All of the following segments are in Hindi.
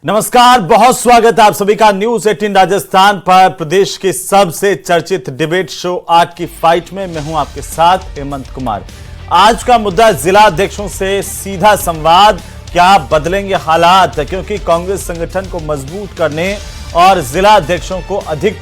नमस्कार, बहुत स्वागत है आप सभी का न्यूज 18 राजस्थान पर। प्रदेश के सबसे चर्चित डिबेट शो आज की फाइट में मैं हूं आपके साथ हेमंत कुमार। आज का मुद्दा जिला अध्यक्षों से सीधा संवाद, क्या बदलेंगे हालात, क्योंकि कांग्रेस संगठन को मजबूत करने और जिला अध्यक्षों को अधिक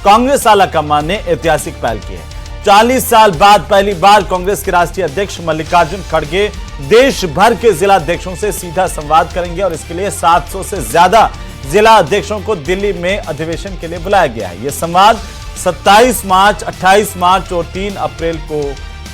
कांग्रेस आलाकमान ने ऐतिहासिक पहल की है। 40 साल बाद पहली बार कांग्रेस के राष्ट्रीय अध्यक्ष मल्लिकार्जुन खड़गे देश भर के जिला अध्यक्षों से सीधा संवाद करेंगे और इसके लिए 700 से ज्यादा जिला अध्यक्षों को दिल्ली में अधिवेशन के लिए बुलाया गया है। यह संवाद 27 मार्च, 28 मार्च और 3 अप्रैल को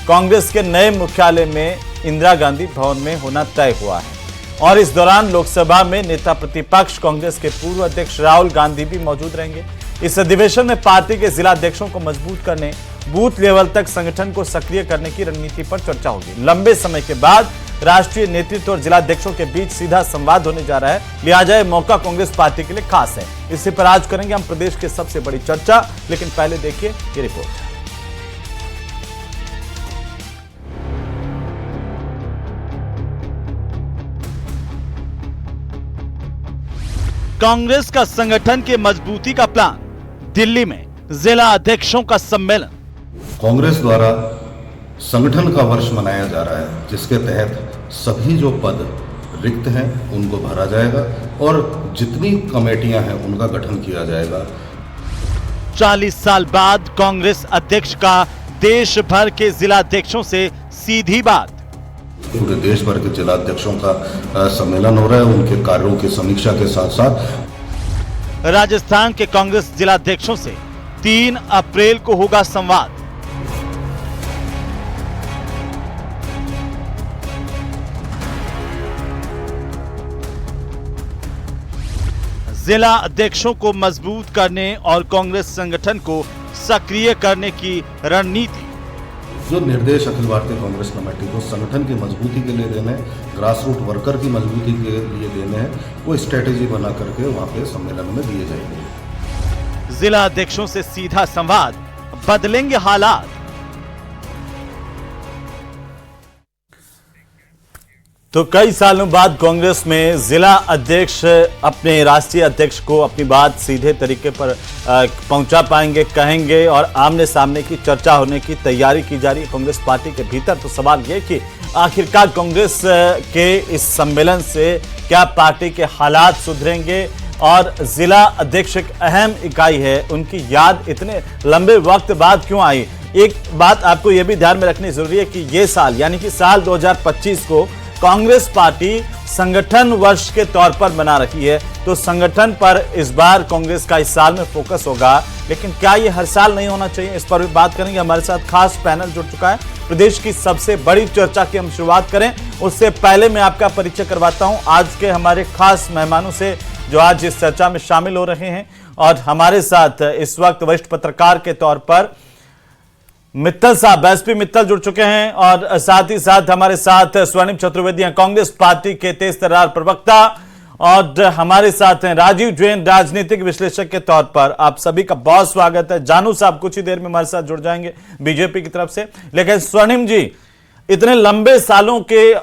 कांग्रेस के नए मुख्यालय में इंदिरा गांधी भवन में होना तय हुआ है और इस दौरान लोकसभा में नेता प्रतिपक्ष कांग्रेस के पूर्व अध्यक्ष राहुल गांधी भी मौजूद रहेंगे। इस अधिवेशन में पार्टी के जिला अध्यक्षों को मजबूत करने, बूथ लेवल तक संगठन को सक्रिय करने की रणनीति पर चर्चा होगी। लंबे समय के बाद राष्ट्रीय नेतृत्व और जिला अध्यक्षों के बीच सीधा संवाद होने जा रहा है, लिहाजा यह मौका कांग्रेस पार्टी के लिए खास है। इसी पर आज करेंगे हम प्रदेश की सबसे बड़ी चर्चा, लेकिन पहले देखिए ये रिपोर्ट। कांग्रेस का संगठन के मजबूती का प्लान, दिल्ली में जिला अध्यक्षों का सम्मेलन। कांग्रेस द्वारा संगठन का वर्ष मनाया जा रहा है, जिसके तहत सभी जो पद रिक्त हैं उनको भरा जाएगा और जितनी कमेटियां हैं उनका गठन किया जाएगा। 40 साल बाद कांग्रेस अध्यक्ष का देश भर के जिला अध्यक्षों से सीधी बात। पूरे देश भर के जिला अध्यक्षों का सम्मेलन हो रहा है, उनके कार्यों की समीक्षा के साथ साथ राजस्थान के कांग्रेस जिला अध्यक्षों से 3 अप्रैल को होगा संवाद। जिला अध्यक्षों को मजबूत करने और कांग्रेस संगठन को सक्रिय करने की रणनीति। जो निर्देश अखिल भारतीय कांग्रेस कमेटी को संगठन की मजबूती के लिए देने, ग्रास रूट वर्कर की मजबूती के लिए देने हैं, वो स्ट्रेटेजी बना करके वहां पे सम्मेलन में दिए जाएंगे। जिला अध्यक्षों से सीधा संवाद, बदलेंगे हालात। तो कई सालों बाद कांग्रेस में जिला अध्यक्ष अपने राष्ट्रीय अध्यक्ष को अपनी बात सीधे तरीके पर पहुंचा पाएंगे, कहेंगे और आमने सामने की चर्चा होने की तैयारी की जा रही है कांग्रेस पार्टी के भीतर। तो सवाल यह कि आखिरकार कांग्रेस के इस सम्मेलन से क्या पार्टी के हालात सुधरेंगे और जिला अध्यक्ष एक अहम इकाई है, उनकी याद इतने लंबे वक्त बाद क्यों आई। एक बात आपको यह भी ध्यान में रखनी जरूरी है कि यह साल यानी कि साल 2025 को कांग्रेस पार्टी संगठन वर्ष के तौर पर बना रखी है, तो संगठन पर इस बार कांग्रेस का इस साल में फोकस होगा। लेकिन क्या ये हर साल नहीं होना चाहिए, इस पर भी बात करेंगे। हमारे साथ खास पैनल जुड़ चुका है। प्रदेश की सबसे बड़ी चर्चा की हम शुरुआत करें उससे पहले मैं आपका परिचय करवाता हूं आज के हमारे खास मेहमानों से जो आज इस चर्चा में शामिल हो रहे हैं। और हमारे साथ इस वक्त वरिष्ठ पत्रकार के तौर पर मित्तल साहब, एसपी मित्तल जुड़ चुके हैं और साथ ही साथ हमारे साथ स्वर्णिम चतुर्वेदी हैं, कांग्रेस पार्टी के तेज तर्रार प्रवक्ता, और हमारे साथ हैं राजीव जैन, राजनीतिक विश्लेषक के तौर पर। आप सभी का बहुत स्वागत है। जानू साहब कुछ ही देर में हमारे साथ जुड़ जाएंगे बीजेपी की तरफ से। लेकिन स्वर्णिम जी, इतने लंबे सालों के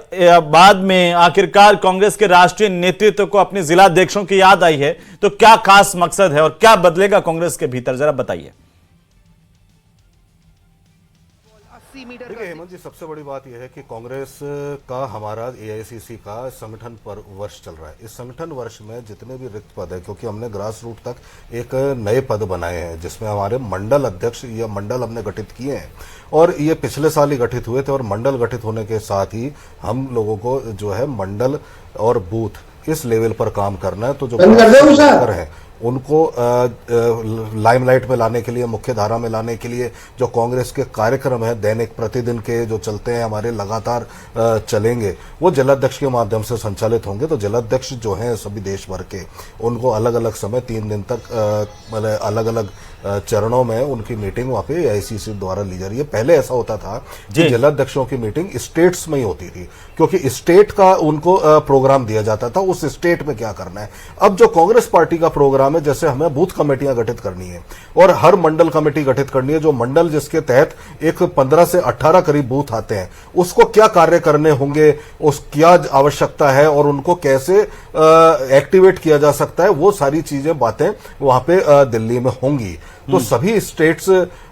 बाद में आखिरकार कांग्रेस के राष्ट्रीय नेतृत्व को अपने जिला अध्यक्षों की याद आई है, तो क्या खास मकसद है और क्या बदलेगा कांग्रेस के भीतर, जरा बताइए। देखिए हेमंत जी, सबसे बड़ी बात यह है कि कांग्रेस का हमारा एआईसीसी का संगठन पर वर्ष चल रहा है। इस संगठन वर्ष में जितने भी रिक्त पद है, क्योंकि हमने ग्रास रूट तक एक नए पद बनाए हैं जिसमें हमारे मंडल अध्यक्ष या मंडल हमने गठित किए हैं और ये पिछले साल ही गठित हुए थे। और मंडल गठित होने के साथ ही हम लोगों को जो है मंडल और बूथ इस लेवल पर काम करना है। तो जो वर्कर हैं उनको लाइमलाइट में लाने के लिए, मुख्य धारा में लाने के लिए जो कांग्रेस के कार्यक्रम है दैनिक प्रतिदिन के जो चलते हैं, हमारे लगातार चलेंगे, वो जिलाध्यक्ष के माध्यम से संचालित होंगे। तो जिलाध्यक्ष जो हैं सभी देश भर के, उनको अलग अलग समय 3 दिन तक मतलब अलग अलग चरणों में उनकी मीटिंग वहां पे एआईसीसी द्वारा ली जा रही है। पहले ऐसा होता था कि जिलाध्यक्षों की मीटिंग स्टेट्स में ही होती थी, क्योंकि स्टेट का उनको प्रोग्राम दिया जाता था, उस स्टेट में क्या करना है। अब जो कांग्रेस पार्टी का प्रोग्राम में जैसे हमें बूथ कमेटियां गठित करनी है और हर मंडल कमेटी गठित करनी है, जो मंडल जिसके तहत एक 15 से 18 करीब बूथ आते हैं, उसको क्या कार्य करने होंगे, उस क्या आवश्यकता है और उनको कैसे एक्टिवेट किया जा सकता है, वो सारी चीजें बातें वहां पे दिल्ली में होंगी। तो सभी स्टेट्स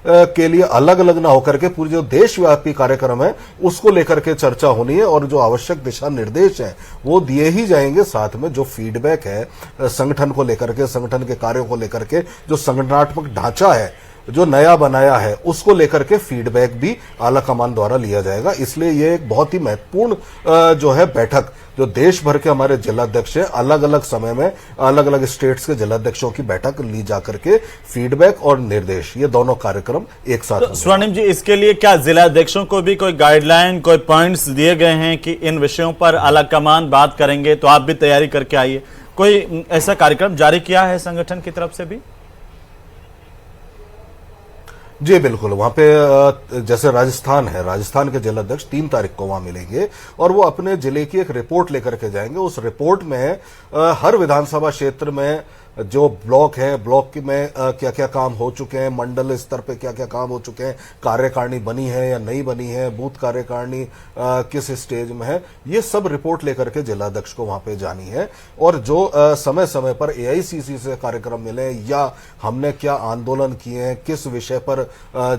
के लिए अलग अलग ना होकर के पूरी जो देशव्यापी कार्यक्रम है उसको लेकर के चर्चा होनी है और जो आवश्यक दिशा निर्देश हैं वो दिए ही जाएंगे। साथ में जो फीडबैक है संगठन को लेकर के, संगठन के कार्यों को लेकर के, जो संगठनात्मक ढांचा है जो नया बनाया है उसको लेकर के फीडबैक भी आला कमान द्वारा लिया जाएगा। इसलिए ये एक बहुत ही महत्वपूर्ण जो है बैठक, जो देश भर के हमारे जिलाध्यक्ष हैं, अलग अलग समय में अलग अलग स्टेट्स के जिलाध्यक्षों की बैठक ली जाकर के फीडबैक और निर्देश, ये दोनों कार्यक्रम एक साथ। तो स्वर्णिम जी, इसके लिए क्या जिलाध्यक्षों को भी कोई गाइडलाइन, कोई पॉइंट्स दिए गए हैं कि इन विषयों पर आला कमान बात करेंगे, तो आप भी तैयारी करके आइए? कोई ऐसा कार्यक्रम जारी किया है संगठन की तरफ से भी? जी बिल्कुल, वहां पे जैसे राजस्थान है, राजस्थान के जिलाध्यक्ष 3 तारीख को वहां मिलेंगे और वो अपने जिले की एक रिपोर्ट लेकर के जाएंगे। उस रिपोर्ट में हर विधानसभा क्षेत्र में जो ब्लॉक है, ब्लॉक में क्या क्या काम हो चुके हैं, मंडल स्तर पे क्या क्या काम हो चुके हैं, कार्यकारिणी बनी है या नहीं बनी है, बूथ कार्यकारिणी किस स्टेज में है, ये सब रिपोर्ट लेकर के जिलाध्यक्ष को वहां पे जानी है। और जो समय समय पर एआईसीसी से कार्यक्रम मिले या हमने क्या आंदोलन किए हैं, किस विषय पर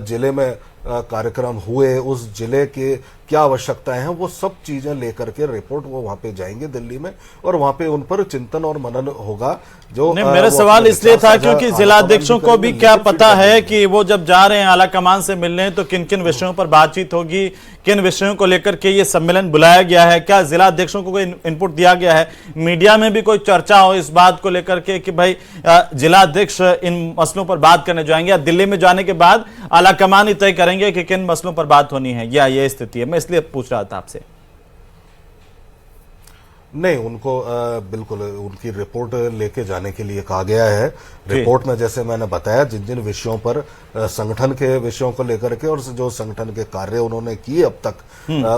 जिले में कार्यक्रम हुए, उस जिले के क्या आवश्यकताएं हैं, वो सब चीजें लेकर के रिपोर्ट वो वहां पे जाएंगे दिल्ली में और वहां पे उन पर चिंतन और मनन होगा। जो मेरा सवाल इसलिए था क्योंकि जिलाध्यक्षों को भी क्या पता है कि वो जब जा रहे हैं आला कमान से मिलने तो किन किन विषयों पर बातचीत होगी, किन विषयों को लेकर के ये सम्मेलन बुलाया गया है, क्या जिलाध्यक्षों को कोई इनपुट दिया गया है, मीडिया में भी कोई चर्चा हो इस बात को लेकर के कि भाई जिलाध्यक्ष इन मसलों पर बात करने जाएंगे या दिल्ली में जाने के बाद आला कमान ही तय करेंगे कि किन मसलों पर बात होनी है, या ये स्थिति है? मैं इसलिए पूछ रहा था आपसे। नहीं, उनको बिल्कुल उनकी रिपोर्ट लेके जाने के लिए कहा गया है। रिपोर्ट में जैसे मैंने बताया जिन जिन विषयों पर संगठन के विषयों को लेकर के और जो संगठन के कार्य उन्होंने किए अब तक,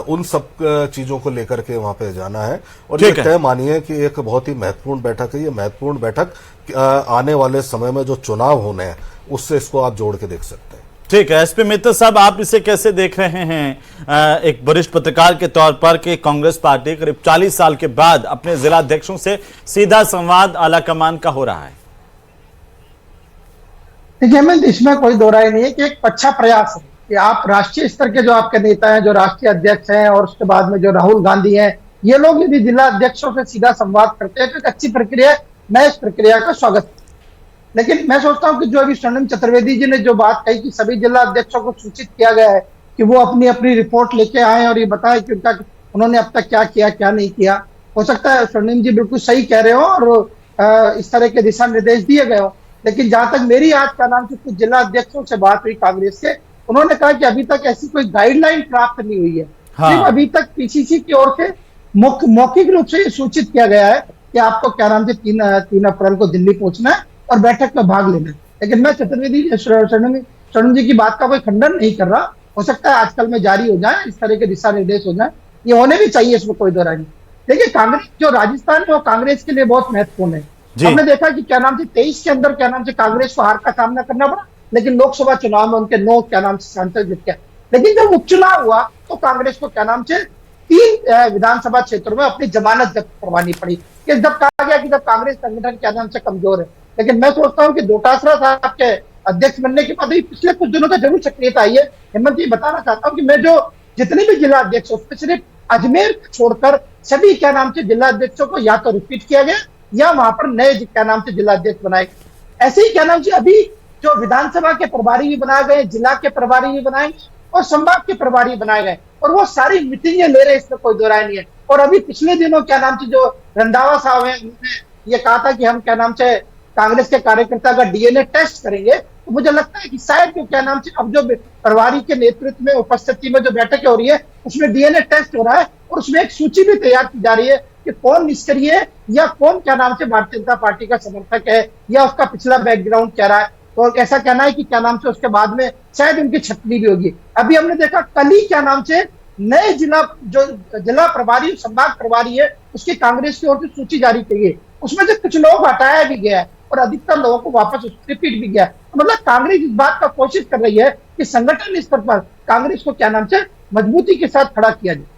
उन सब चीजों को लेकर के वहां पे जाना है। और ये तय मानिए कि एक बहुत ही महत्वपूर्ण बैठक है। ये महत्वपूर्ण बैठक आने वाले समय में जो चुनाव होने हैं उससे इसको आप जोड़ के देख सकते हैं। ठीक है, एसपी मित्तल साहब, आप इसे कैसे देख रहे हैं एक वरिष्ठ पत्रकार के तौर पर कि कांग्रेस पार्टी करीब 40 साल के बाद अपने जिलाध्यक्षों से सीधा संवाद आला कमान का हो रहा है? देखिए, मैं इसमें कोई दो राय नहीं है कि एक अच्छा प्रयास है कि आप राष्ट्रीय स्तर के जो आपके नेता हैं, जो राष्ट्रीय अध्यक्ष हैं और उसके बाद में जो राहुल गांधी हैं, ये लोग यदि जिला अध्यक्षों से सीधा संवाद करते हैं तो एक अच्छी प्रक्रिया है। मैं इस प्रक्रिया का स्वागत। लेकिन मैं सोचता हूं कि जो अभी स्वर्णिम चतुर्वेदी जी ने जो बात कही कि सभी जिला अध्यक्षों को सूचित किया गया है कि वो अपनी अपनी रिपोर्ट लेके आए और ये बताएं कि उन्होंने अब तक क्या किया क्या नहीं किया। हो सकता है स्वर्णिम जी बिल्कुल सही कह रहे हो और इस तरह के दिशा निर्देश दिए गए हो, लेकिन जहां तक मेरी आज का नाम से कुछ जिला अध्यक्षों से बात हुई कांग्रेस के, उन्होंने कहा कि अभी तक ऐसी कोई गाइडलाइन प्राप्त नहीं हुई है। सिर्फ अभी तक पीसीसी की ओर से मौखिक रूप से सूचित किया गया है कि आपको क्या नाम से 3 अप्रैल को दिल्ली पहुंचना है और बैठक में भाग लेना है। लेकिन मैं चतुर्वेदी स्वर्णिम जी की बात का कोई खंडन नहीं कर रहा। हो सकता है आजकल में जारी हो जाए, इस तरह के दिशा निर्देश हो जाए, ये होने भी चाहिए, इसमें कोई दो राय नहीं। देखिए, कांग्रेस जो राजस्थान में वो कांग्रेस के लिए बहुत महत्वपूर्ण है। हमने देखा कि क्या नाम से 23 के अंदर क्या नाम से कांग्रेस को हार का सामना करना पड़ा, लेकिन लोकसभा चुनाव में उनके 9 क्या नाम से सांसद जीत गए। लेकिन जब उपचुनाव हुआ तो कांग्रेस को क्या नाम से 3 विधानसभा क्षेत्रों में अपनी जमानत जब्त करवानी पड़ी। कि जब कहा गया कि जब कांग्रेस संगठन क्या नाम से कमजोर है, लेकिन मैं सोचता हूं कि डोटासरा साहब के अध्यक्ष बनने के बाद पिछले कुछ दिनों तक जरूर सक्रियता आई है। हेमंत जी, बताना चाहता हूं कि मैं जो जितने भी जिला अध्यक्ष, उसमें सिर्फ अजमेर छोड़कर सभी क्या नाम से जिला अध्यक्षों को या तो रिपीट किया गया या वहां पर नए क्या नाम से जिला अध्यक्ष बनाए। ऐसे ही क्या नाम से अभी जो विधानसभा के प्रभारी भी बनाए गए, जिला के प्रभारी भी बनाए और संभाग के प्रभारी बनाए गए, और वो सारी मीटिंगें ले रहे, इसमें कोई दो राय नहीं है। और अभी पिछले दिनों क्या नाम से जो रंधावा साहब है, उन्होंने ये कहा था कि हम क्या नाम से कांग्रेस के कार्यकर्ता का डीएनए टेस्ट करेंगे। तो मुझे लगता है कि शायद जो क्या नाम से अब जो प्रभारी के नेतृत्व में उपस्थिति में जो बैठकें हो रही है उसमें डीएनए टेस्ट हो रहा है और उसमें एक सूची भी तैयार की जा रही है कि कौन निष्क्रिय है या कौन क्या नाम से भारतीय जनता पार्टी का समर्थक है या उसका पिछला बैकग्राउंड क्या रहा है। तो ऐसा कहना है कि क्या नाम से उसके बाद में शायद उनकी छटनी भी होगी। अभी हमने देखा कल ही क्या नाम से नए जिला प्रभारी, संभाग प्रभारी है, उसकी कांग्रेस की ओर से सूची जारी की गई, उसमें से कुछ लोग हटाया भी गया है। और अधिकतर लोगों को वापस रिपीट भी गया। तो मतलब कांग्रेस इस बात का कोशिश कर रही है कि संगठन स्तर पर कांग्रेस को क्या नाम से मजबूती के साथ खड़ा किया जाए।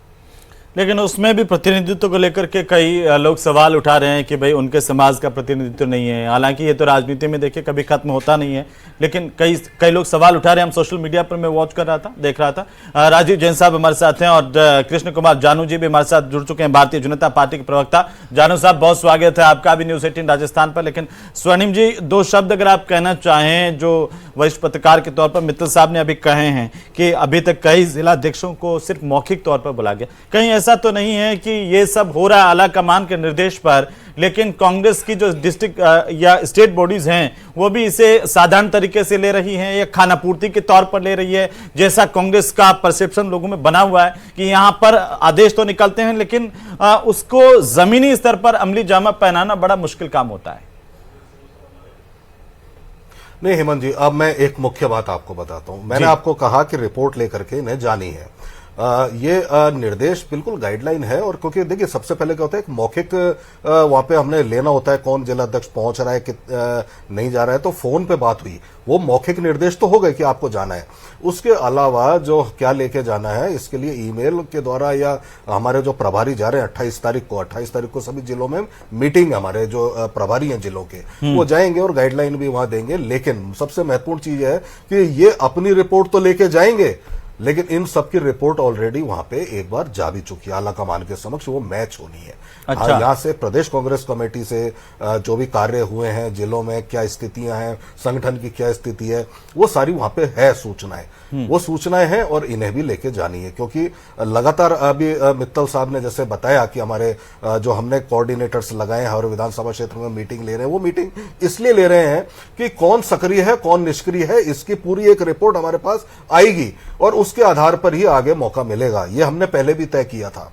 लेकिन उसमें भी प्रतिनिधित्व को लेकर के कई लोग सवाल उठा रहे हैं कि भाई उनके समाज का प्रतिनिधित्व नहीं है। हालांकि ये तो राजनीति में देखिए कभी खत्म होता नहीं है, लेकिन कई लोग सवाल उठा रहे हैं। हम सोशल मीडिया पर मैं वॉच कर रहा था, देख रहा था। राजीव जैन साहब हमारे साथ हैं और कृष्ण कुमार जानू जी भी हमारे साथ जुड़ चुके हैं, भारतीय जनता पार्टी के प्रवक्ता। जानू साहब, बहुत स्वागत है आपका भी न्यूज 18 राजस्थान पर। लेकिन स्वर्णिम जी, दो शब्द अगर आप कहना चाहें, जो वरिष्ठ पत्रकार के तौर पर मित्तल साहब ने अभी कहे हैं कि अभी तक कई जिला अध्यक्षों को सिर्फ मौखिक तौर पर बुला गया, कहीं ऐसा तो नहीं है कि ये सब हो रहा है आला कमान के निर्देश पर, लेकिन कांग्रेस की जो डिस्ट्रिक्ट या स्टेट बॉडीज हैं वो भी इसे साधारण तरीके से ले रही हैं या खानापूर्ति के तौर पर ले रही है, जैसा कांग्रेस का परसेप्शन लोगों में बना हुआ है कि यहां पर आदेश तो निकलते हैं लेकिन उसको जमीनी स्तर पर अमली जामा पहनाना बड़ा मुश्किल काम होता है। नहीं हेमंत जी, अब मैं एक मुख्य बात आपको बताता हूं। मैंने आपको कहा कि रिपोर्ट लेकर के इन्हें जानी है। ये निर्देश बिल्कुल गाइडलाइन है। और क्योंकि देखिए सबसे पहले क्या होता है, एक मौखिक वहां पे हमने लेना होता है, कौन जिला अध्यक्ष पहुंच रहा है कि नहीं जा रहा है, तो फोन पे बात हुई, वो मौखिक निर्देश तो हो गए कि आपको जाना है। उसके अलावा जो क्या लेके जाना है, इसके लिए ईमेल के द्वारा या हमारे जो प्रभारी जा रहे हैं 28 तारीख को सभी जिलों में मीटिंग, हमारे जो प्रभारी हैं जिलों के, वो जाएंगे और गाइडलाइन भी वहां देंगे। लेकिन सबसे महत्वपूर्ण चीज है कि ये अपनी रिपोर्ट तो लेके जाएंगे, लेकिन इन सबकी रिपोर्ट ऑलरेडी वहां पे एक बार जा भी चुकी है आला कमान के समक्ष, वो मैच होनी है। अच्छा। यहाँ से प्रदेश कांग्रेस कमेटी से जो भी कार्य हुए हैं जिलों में, क्या स्थितियां हैं, संगठन की क्या स्थिति है, वो सारी वहां पे है सूचनाएं। वो सूचनाएं हैं और इन्हें भी लेके जानी है, क्योंकि लगातार अभी मित्तल साहब ने जैसे बताया कि हमारे जो हमने कोऑर्डिनेटर्स लगाए हैं और विधानसभा क्षेत्र में मीटिंग ले रहे हैं, वो मीटिंग इसलिए ले रहे हैं कि कौन सक्रिय है कौन निष्क्रिय है, इसकी पूरी एक रिपोर्ट हमारे पास आएगी और उसके आधार पर ही आगे मौका मिलेगा। ये हमने पहले भी तय किया था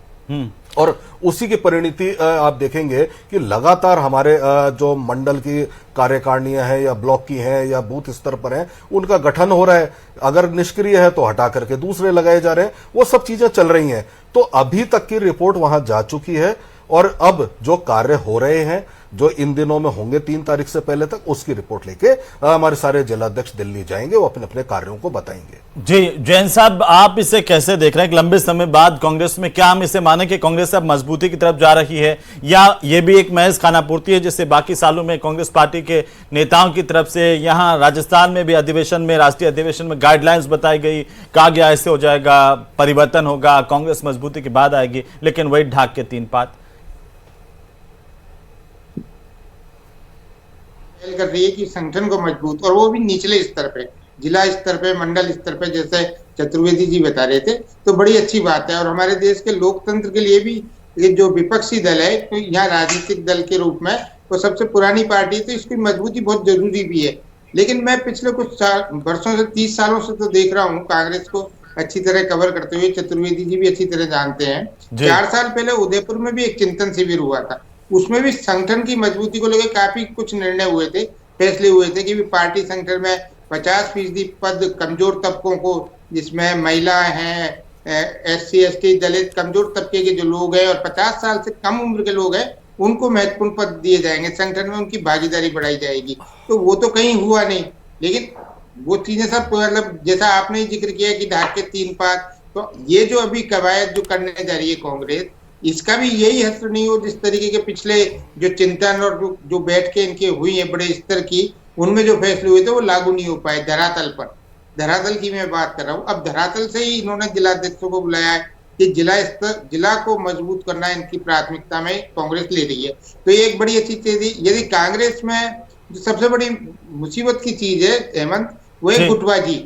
और उसी की परिणति आप देखेंगे कि लगातार हमारे जो मंडल की कार्यकारिणियां हैं या ब्लॉक की हैं या बूथ स्तर पर हैं, उनका गठन हो रहा है। अगर निष्क्रिय है तो हटा करके दूसरे लगाए जा रहे हैं, वो सब चीजें चल रही हैं। तो अभी तक की रिपोर्ट वहां जा चुकी है और अब जो कार्य हो रहे हैं, जो इन दिनों में होंगे 3 तारीख से पहले तक, उसकी रिपोर्ट लेके हमारे सारे जिलाध्यक्ष दिल्ली जाएंगे, वो अपने अपने कार्यों को बताएंगे। जी जैन साहब, आप इसे कैसे देख रहे हैं कि लंबे समय बाद कांग्रेस में, क्या हम इसे माने कि कांग्रेस अब मजबूती की तरफ जा रही है, या ये भी एक महज खानापूर्ति है जिससे बाकी सालों में कांग्रेस पार्टी के नेताओं की तरफ से यहाँ राजस्थान में भी अधिवेशन में, राष्ट्रीय अधिवेशन में गाइडलाइंस बताई गई, कहा गया ऐसे हो जाएगा, परिवर्तन होगा, कांग्रेस मजबूती के बाद आएगी, लेकिन वही ढाक के 3 पात कर रही है कि संगठन को मजबूत, और वो भी निचले स्तर पे, जिला स्तर पे, मंडल स्तर पे, जैसे चतुर्वेदी जी बता रहे थे, तो बड़ी अच्छी बात है। और हमारे देश के लोकतंत्र के लिए भी ये जो विपक्षी दल है, तो यहाँ राजनीतिक दल के रूप में वो सबसे पुरानी पार्टी, तो इसकी मजबूती बहुत जरूरी भी है। लेकिन मैं पिछले कुछ वर्षों से, 30 सालों से तो देख रहा हूँ कांग्रेस को अच्छी तरह कवर करते हुए, चतुर्वेदी जी भी अच्छी तरह जानते हैं। 4 साल पहले उदयपुर में भी एक चिंतन शिविर हुआ था, उसमें भी संगठन की मजबूती को लेकर काफी कुछ निर्णय हुए थे, फैसले हुए थे कि भी पार्टी संगठन में 50% पद कमजोर तबकों को, जिसमें महिला हैं, SC ST दलित कमजोर तबके के जो लोग हैं और 50 साल से कम उम्र के लोग हैं, उनको महत्वपूर्ण पद दिए जाएंगे, संगठन में उनकी भागीदारी बढ़ाई जाएगी। तो वो तो कहीं हुआ नहीं, लेकिन वो चीजें सब मतलब जैसा आपने जिक्र किया कि ढाक के 3 पात, तो ये जो अभी कवायद जो करने जा रही है कांग्रेस, इसका भी यही हस्र नहीं हो जिस तरीके के पिछले जो चिंतन और जो बैठ के इनके हुई है बड़े स्तर की, उनमें जो फैसले हुए थे वो लागू नहीं हो पाए धरातल पर। धरातल की मैं बात कर रहा हूँ। अब धरातल से ही इन्होंने जिलाध्यक्षों को बुलाया है कि जिला को मजबूत करना इनकी प्राथमिकता में कांग्रेस ले रही है। तो ये एक बड़ी अच्छी चीज है। यदि कांग्रेस में जो सबसे बड़ी मुसीबत की चीज है हेमंत, वो है गुटबाजी।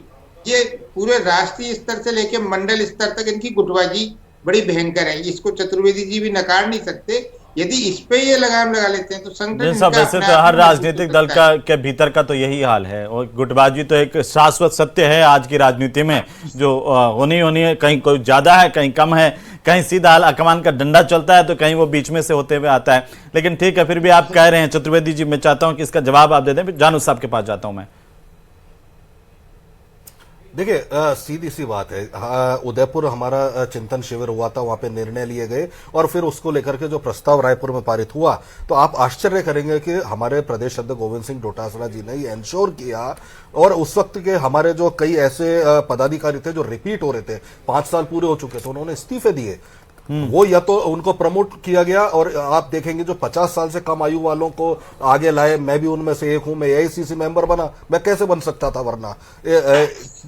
ये पूरे राष्ट्रीय स्तर से लेकर मंडल स्तर तक इनकी गुटबाजी बड़ी भयंकर है, इसको चतुर्वेदी जी भी नकार नहीं सकते। यदि इस पे ये लगाम लगा लेते हैं तो संगठन सब, वैसे तो हर राजनीतिक दल का के भीतर का तो यही हाल है, और गुटबाजी तो एक शाश्वत सत्य है आज की राजनीति में, जो होनी है, कहीं कोई ज्यादा है कहीं कम है, कहीं सीधा कमान का डंडा चलता है तो कहीं वो बीच में से होते हुए आता है। लेकिन ठीक है, फिर भी आप कह रहे हैं चतुर्वेदी जी, मैं चाहता हूँ कि इसका जवाब आप दे दें, जानू साहब के पास जाता हूँ मैं। देखिए सीधी सी बात है। उदयपुर हमारा चिंतन शिविर हुआ था, वहां पे निर्णय लिए गए और फिर उसको लेकर के जो प्रस्ताव रायपुर में पारित हुआ, तो आप आश्चर्य करेंगे कि हमारे प्रदेश अध्यक्ष गोविंद सिंह डोटासरा जी ने ये इंश्योर किया। और उस वक्त के हमारे जो कई ऐसे पदाधिकारी थे जो रिपीट हो रहे थे, 5 साल पूरे हो चुके थे, उन्होंने इस्तीफे दिए। वो या तो उनको प्रमोट किया गया, और आप देखेंगे जो 50 साल से कम आयु वालों को आगे लाए, मैं भी उनमें से एक हूं, मैं एआईसीसी मेंबर बना, मैं कैसे बन सकता था वरना।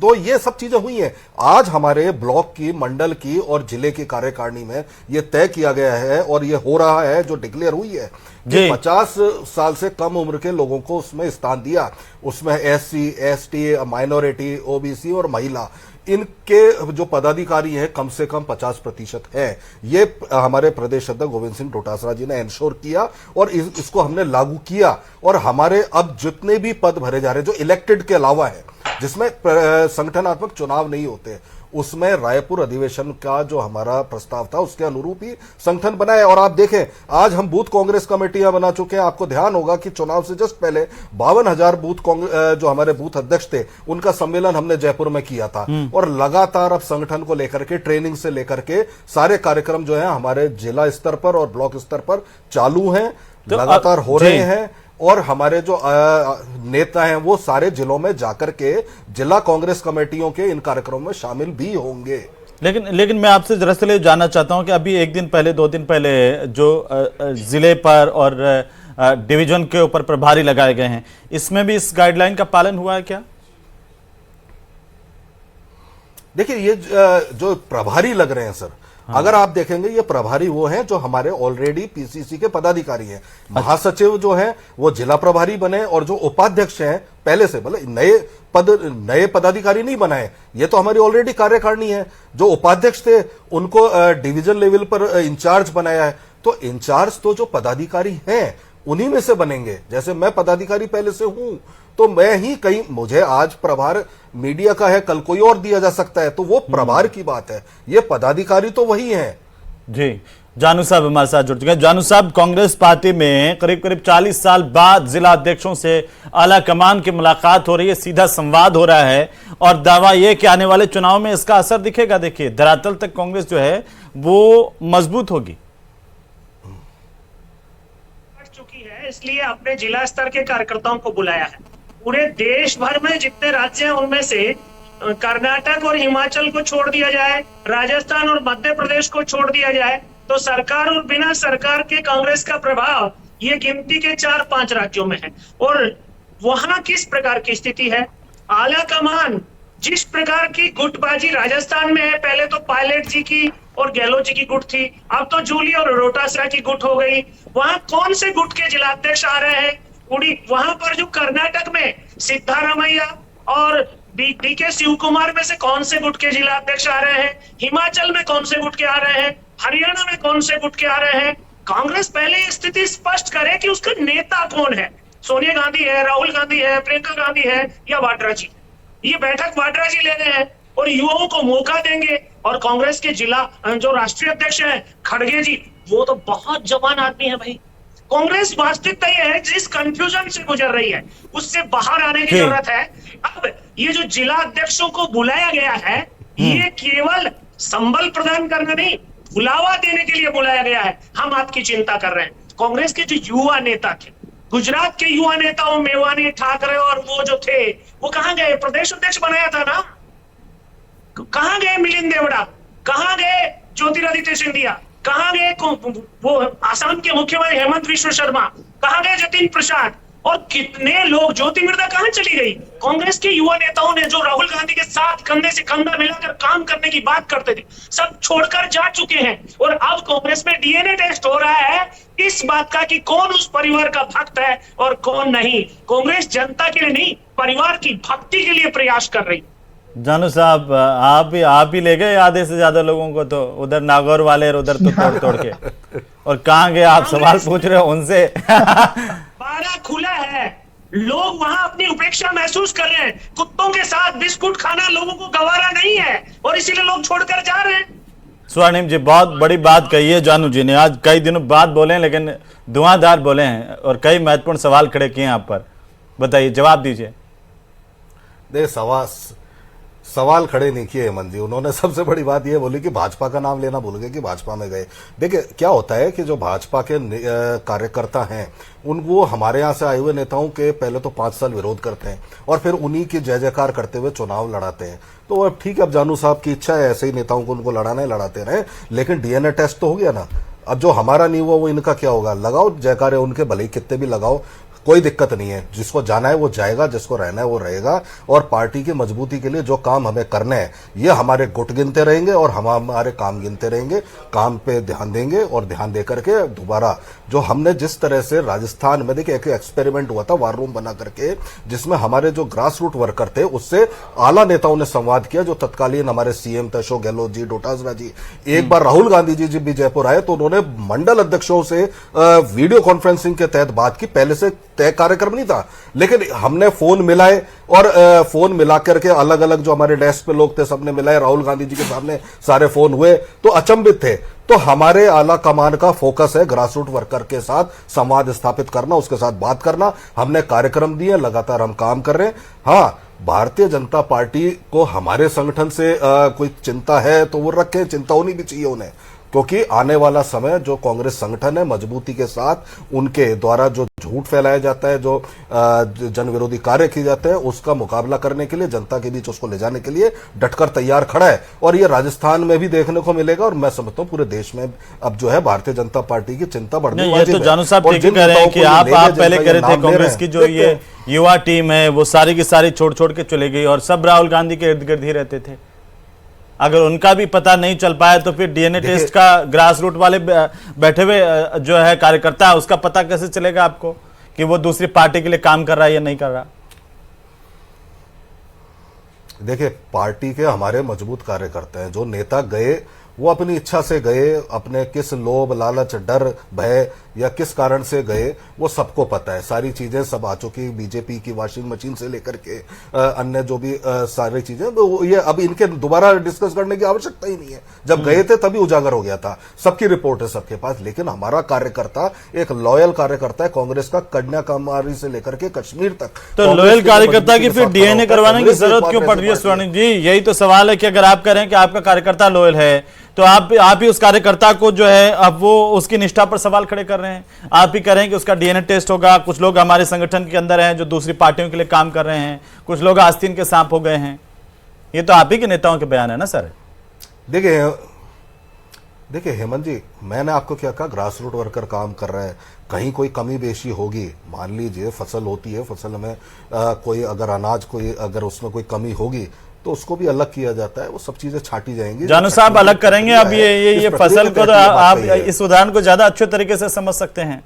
तो ये सब चीजें हुई हैं। आज हमारे ब्लॉक की, मंडल की और जिले की कार्यकारिणी में ये तय किया गया है और ये हो रहा है, जो डिक्लेयर हुई है कि 50 साल से कम उम्र के लोगों को उसमें स्थान दिया। उसमें एससी, एसटी, माइनॉरिटी, ओबीसी और महिला, इनके जो पदाधिकारी हैं कम से कम 50% है। ये हमारे प्रदेश अध्यक्ष गोविंद सिंह डोटासरा जी ने इंश्योर किया और इसको हमने लागू किया। और हमारे अब जितने भी पद भरे जा रहे हैं जो इलेक्टेड के अलावा है, जिसमें संगठनात्मक चुनाव नहीं होते, उसमें रायपुर अधिवेशन का जो हमारा प्रस्ताव था उसके अनुरूप ही संगठन बनाए। और आप देखें आज हम बूथ कांग्रेस कमेटियां बना चुके हैं। आपको ध्यान होगा कि चुनाव से जस्ट पहले 52,000 बूथ जो हमारे बूथ अध्यक्ष थे उनका सम्मेलन हमने जयपुर में किया था। और लगातार अब संगठन को लेकर के, ट्रेनिंग से लेकर के सारे कार्यक्रम जो है हमारे जिला स्तर पर और ब्लॉक स्तर पर चालू हैं, तो लगातार हो रहे हैं। और हमारे जो नेता हैं वो सारे जिलों में जाकर के जिला कांग्रेस कमेटियों के इन कार्यक्रमों में शामिल भी होंगे। लेकिन मैं आपसे जरा से जानना चाहता हूं कि अभी 1 दिन पहले, 2 दिन पहले जो जिले पर और डिवीजन के ऊपर प्रभारी लगाए गए हैं, इसमें भी इस गाइडलाइन का पालन हुआ है क्या? देखिए ये जो प्रभारी लग रहे हैं सर, अगर आप देखेंगे ये प्रभारी वो हैं जो हमारे ऑलरेडी पीसीसी के पदाधिकारी हैं। महासचिव जो हैं वो जिला प्रभारी बने, और जो उपाध्यक्ष हैं पहले से, मतलब नए पदाधिकारी नहीं बनाए, ये तो हमारी ऑलरेडी कार्यकारिणी है। जो उपाध्यक्ष थे उनको डिवीजन लेवल पर इंचार्ज बनाया है। तो इंचार्ज तो जो पदाधिकारी हैं उन्हीं में से बनेंगे। जैसे मैं पदाधिकारी पहले से हूं, तो मैं ही कहीं, मुझे आज प्रभार मीडिया का है, कल कोई और दिया जा सकता है, तो वो प्रभार की बात है। ये पदाधिकारी तो वही हैं। जी, जानू साहब हमारे साथ जुड़ चुके हैं। जानू साहब, कांग्रेस पार्टी में करीब करीब 40 साल बाद जिला अध्यक्षों से आला कमान की मुलाकात हो रही है, सीधा संवाद हो रहा है, और दावा यह कि आने वाले चुनाव में इसका असर दिखेगा। देखिए धरातल तक कांग्रेस जो है वो मजबूत होगी, चुकी है, इसलिए अपने जिला स्तर के कार्यकर्ताओं को बुलाया है। पूरे देश भर में जितने राज्य हैं उनमें से कर्नाटक और हिमाचल को छोड़ दिया जाए, राजस्थान और मध्य प्रदेश को छोड़ दिया जाए, तो सरकार और बिना सरकार के कांग्रेस का प्रभाव ये गिनती के 4-5 राज्यों में है। और वहां किस प्रकार की स्थिति है, आला कमान जिस प्रकार की गुटबाजी राजस्थान में है, पहले तो पायलट जी की और गहलोत जी की गुट थी, अब तो जूली और डोटासरा की गुट हो गई। वहां कौन से गुट के जिलाध्यक्ष आ रहे हैं? वहां पर जो कर्नाटक में सिद्धारमैया और डीके शिव कुमार में से कौन से गुट के जिलाध्यक्ष आ रहे हैं? हिमाचल में कौन से गुट के आ रहे हैं? हरियाणा में कौन से गुट के आ रहे हैं? कांग्रेस पहले ये स्थिति स्पष्ट करे कि उसका नेता कौन है। सोनिया गांधी है, राहुल गांधी है, प्रियंका गांधी है, या वाड्रा जी? ये बैठक वाड्रा जी ले रहे हैं और युवाओं को मौका देंगे। और कांग्रेस के जिला जो राष्ट्रीय अध्यक्ष हैं खड़गे जी, वो तो बहुत जवान आदमी है भाई। कांग्रेस वास्तविकता ये है, जिस कंफ्यूजन से गुजर रही है उससे बाहर आने की जरूरत है। अब ये जो जिला अध्यक्षों को बुलाया गया है, ये केवल संबल प्रदान करना नहीं, बुलावा देने के लिए बुलाया गया है। हम आपकी चिंता कर रहे हैं। कांग्रेस के जो युवा नेता थे, गुजरात के युवा नेताओं मेवानी, ठाकरे और वो जो थे, वो कहां गए? प्रदेश अध्यक्ष बनाया था ना, कहां गए मिलिंद देवड़ा? कहां गए ज्योतिरादित्य सिंधिया? कहां गए वो आसाम के मुख्यमंत्री हेमंत विश्व शर्मा? कहां गए जतिन प्रसाद? और कितने लोग, ज्योति मिर्धा कहां चली गई? कांग्रेस के युवा नेताओं ने जो राहुल गांधी के साथ कंधे से कंधा मिलाकर काम करने की बात करते थे, सब छोड़कर जा चुके हैं। और अब कांग्रेस में डीएनए टेस्ट हो रहा है इस बात का कि कौन उस परिवार का भक्त है और कौन नहीं। कांग्रेस जनता के लिए नहीं, परिवार की भक्ति के लिए प्रयास कर रही। जानू साहब, आप भी ले गए आधे से ज्यादा लोगों को, तो उधर नागौर वाले और उधर तो तोड़ के, और कहां गए आप? सवाल पूछ रहे हो उनसे। बाड़ा खुला है, लोग वहां अपनी उपेक्षा महसूस कर रहे हैं। कुत्तों के साथ बिस्कुट खाना लोगों को गवारा नहीं है, और इसीलिए लोग छोड़कर जा रहे हैं। स्वर्णिम जी, बहुत बड़ी बात कही है जानू जी ने। आज कई दिनों बाद बोले हैं, लेकिन धुआंधार बोले हैं और कई महत्वपूर्ण सवाल खड़े किए हैं आप पर। बताइए, जवाब दीजिए। देखिए, सवाल खड़े नहीं किए हेमंत जी। उन्होंने सबसे बड़ी बात यह बोली कि भाजपा का नाम लेना भूल गए कि भाजपा में गए। देखिए क्या होता है कि जो भाजपा के कार्यकर्ता हैं उनको हमारे यहाँ से आए हुए नेताओं के पहले तो 5 साल विरोध करते हैं और फिर उन्हीं की जय जयकार करते हुए चुनाव लड़ाते हैं। तो अब ठीक है, अब जानू साहब की इच्छा है, ऐसे ही नेताओं को उनको लड़ाना है, लड़ाते रहे, लेकिन डीएनए टेस्ट तो हो गया ना। अब जो हमारा नहीं हुआ वो इनका क्या होगा? लगाओ जयकारे उनके, भले ही कितने भी लगाओ, कोई दिक्कत नहीं है। जिसको जाना है वो जाएगा, जिसको रहना है वो रहेगा। और पार्टी की मजबूती के लिए जो काम हमें करने हैं ये हमारे गुट गिनते रहेंगे और हम हमारे काम गिनते रहेंगे, काम पे ध्यान देंगे और ध्यान दे करके दोबारा जो हमने जिस तरह से राजस्थान में देखिए एक एक्सपेरिमेंट हुआ था वार रूम बना करके, जिसमें हमारे जो ग्रास रूट वर्कर थे उससे आला नेताओं ने संवाद किया। जो तत्कालीन हमारे सीएम थे अशोक गहलोत जी, डोटासरा जी, एक बार राहुल गांधी जी जब भी जयपुर आए तो उन्होंने मंडल अध्यक्षों से वीडियो कॉन्फ्रेंसिंग के तहत बात की। पहले से तय कार्यक्रम नहीं था, लेकिन हमने फोन मिलाए और फोन मिला करके अलग अलग जो हमारे डेस्क पे लोग थे सबने मिलाए, राहुल गांधी जी के सामने सारे फोन हुए तो अचंभित थे। तो हमारे आला कमान का फोकस है ग्रास रूट वर्कर के साथ संवाद स्थापित करना, उसके साथ बात करना। हमने कार्यक्रम दिए, लगातार हम काम कर रहे हैं। हाँ, भारतीय जनता पार्टी को हमारे संगठन से कोई चिंता है तो वो रखें, चिंता होनी भी चाहिए उन्हें, क्योंकि आने वाला समय जो कांग्रेस संगठन है मजबूती के साथ उनके द्वारा जो झूठ फैलाया जाता है, जो जन विरोधी कार्य किए जाते हैं, उसका मुकाबला करने के लिए, जनता के बीच उसको ले जाने के लिए डटकर तैयार खड़ा है। और ये राजस्थान में भी देखने को मिलेगा और मैं समझता हूं पूरे देश में अब जो है भारतीय जनता पार्टी की चिंता बढ़ने वाली है। तो जानू साहब ठीक कह रहे हैं कि आप पहले कह रहे थे कांग्रेस की जो ये युवा टीम है वो सारी की सारी छोड़ के चले गई और सब राहुल गांधी के इर्द गिर्द ही रहते थे। अगर उनका भी पता नहीं चल पाया तो फिर डीएनए टेस्ट का ग्रास रूट वाले बैठे हुए जो है कार्यकर्ता है उसका पता कैसे चलेगा आपको कि वो दूसरी पार्टी के लिए काम कर रहा है या नहीं कर रहा? देखिए, पार्टी के हमारे मजबूत कार्यकर्ता हैं। जो नेता गए वो अपनी इच्छा से गए, अपने किस लोभ लालच डर भय या किस कारण से गए वो सबको पता है। सारी चीजें सब आ चुकी, बीजेपी की वॉशिंग मशीन से लेकर के अन्य जो भी सारी चीजें, तो ये अब इनके दोबारा डिस्कस करने की आवश्यकता ही नहीं है। जब गए थे तभी उजागर हो गया था, सबकी रिपोर्ट है सबके पास। लेकिन हमारा कार्यकर्ता एक लॉयल कार्यकर्ता है कांग्रेस का, कन्याकुमारी से लेकर के कश्मीर तक। तो लॉयल कार्यकर्ता की फिर डीएनए करवाने की जरूरत क्यों पड़ रही है स्वर्णिम जी? यही तो सवाल है कि अगर आप कह रहे हैं कि आपका कार्यकर्ता लॉयल है तो आप ही उस कार्यकर्ता को जो है अब वो उसकी निष्ठा पर सवाल खड़े कर रहे हैं। आप ही कह रहे हैं कि उसका डीएनए टेस्ट होगा। कुछ लोग हमारे संगठन के अंदर हैं जो दूसरी पार्टियों के लिए काम कर रहे हैं, कुछ लोग आस्तीन के सांप हो गए हैं। ये तो आप ही के नेताओं के बयान है ना सर। देखिए हेमंत जी, मैंने आपको क्या कहा, ग्रास रूट वर्कर काम कर रहा है। कहीं कोई कमी बेशी होगी, मान लीजिए फसल होती है, फसल में कोई अगर अनाज कोई अगर उसमें कोई कमी होगी तो उसको भी अलग किया जाता है, वो सब चीजें छांटी जाएंगी। जानू साहब अलग करेंगे अब ये फसल को, तो आप इस उदाहरण को ज्यादा अच्छे तरीके से समझ सकते हैं।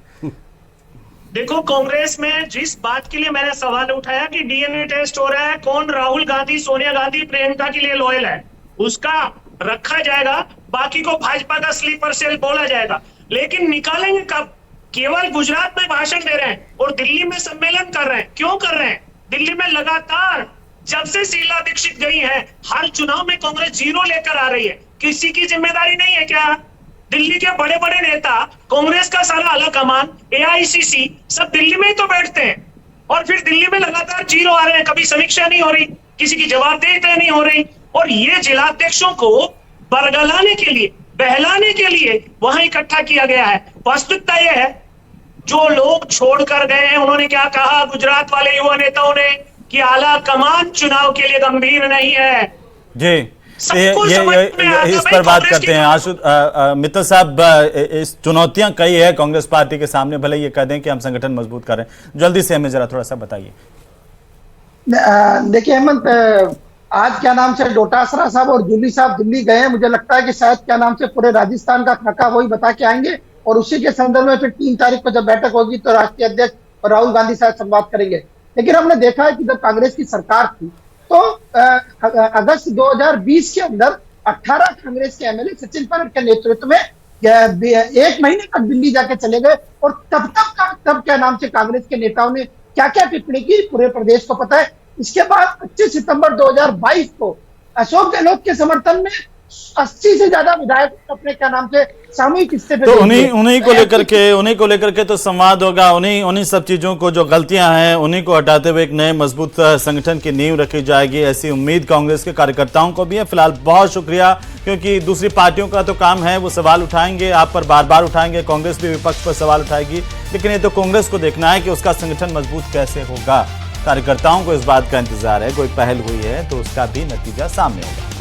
देखो, कांग्रेस में जिस बात के लिए मैंने सवाल उठाया कि डीएनए टेस्ट हो रहा है, कौन राहुल गांधी, सोनिया गांधी, प्रियंका के लिए लॉयल है, उसका रखा जाएगा, बाकी को भाजपा का स्लीपर सेल बोला जाएगा। लेकिन निकालेंगे कब? केवल गुजरात में भाषण दे रहे हैं और दिल्ली में सम्मेलन कर रहे हैं। क्यों कर रहे हैं? दिल्ली में लगातार जब से शीला दीक्षित गई है हर चुनाव में कांग्रेस 0 लेकर आ रही है। किसी की जिम्मेदारी नहीं है क्या? दिल्ली के बड़े बड़े नेता, कांग्रेस का सारा आला कमान, एआईसीसी सब दिल्ली में ही तो बैठते हैं और फिर दिल्ली में लगातार 0 आ रहे हैं। कभी समीक्षा नहीं हो रही, किसी की जवाबदेही तय नहीं हो रही। और ये जिलाध्यक्षों को बरगलाने के लिए, बहलाने के लिए वहां इकट्ठा किया गया है। वास्तविकता यह है, जो लोग छोड़कर गए हैं उन्होंने क्या कहा गुजरात वाले युवा नेताओं ने कि आला कमान चुनाव के लिए गंभीर नहीं है। जी, ये इस पर बात करते हैं। आशु मित्तल साहब, इस चुनौतियां कई है कांग्रेस पार्टी के सामने, भले ये कह दें कि हम संगठन मजबूत कर रहे हैं, जल्दी से हमें जरा थोड़ा सा बताइए। देखिए हेमंत, आज क्या नाम से डोटासरा साहब और जूली साहब दिल्ली गए हैं। मुझे लगता है कि शायद क्या नाम से पूरे राजस्थान का खाका वही बता के आएंगे और उसी के संदर्भ में फिर 3 तारीख को जब बैठक होगी तो राष्ट्रीय अध्यक्ष और राहुल गांधी साहब संवाद करेंगे। लेकिन हमने देखा है कि जब कांग्रेस की सरकार थी तो अगस्त 2020 के अंदर 18 कांग्रेस के एमएलए सचिन पायलट के नेतृत्व में 1 महीने तक दिल्ली जाके चले गए और तब क्या नाम से कांग्रेस के नेताओं ने क्या क्या टिप्पणी की पूरे प्रदेश को पता है। इसके बाद 25 सितंबर 2022 को अशोक गहलोत के समर्थन में 80 से ज्यादा विधायक अपने क्या नाम से सामूहिक हिस्से पे तो देंगे। उन्हीं को लेकर के तो संवाद होगा, उन्हीं सब चीजों को, जो गलतियां हैं उन्हीं को हटाते हुए एक नए मजबूत संगठन की नींव रखी जाएगी, ऐसी उम्मीद कांग्रेस के कार्यकर्ताओं को भी है। फिलहाल बहुत शुक्रिया, क्योंकि दूसरी पार्टियों का तो काम है, वो सवाल उठाएंगे, आप पर बार बार उठाएंगे, कांग्रेस भी विपक्ष पर सवाल उठाएगी, लेकिन ये तो कांग्रेस को देखना है कि उसका संगठन मजबूत कैसे होगा। कार्यकर्ताओं को इस बात का इंतजार है, कोई पहल हुई है तो उसका भी नतीजा सामने होगा।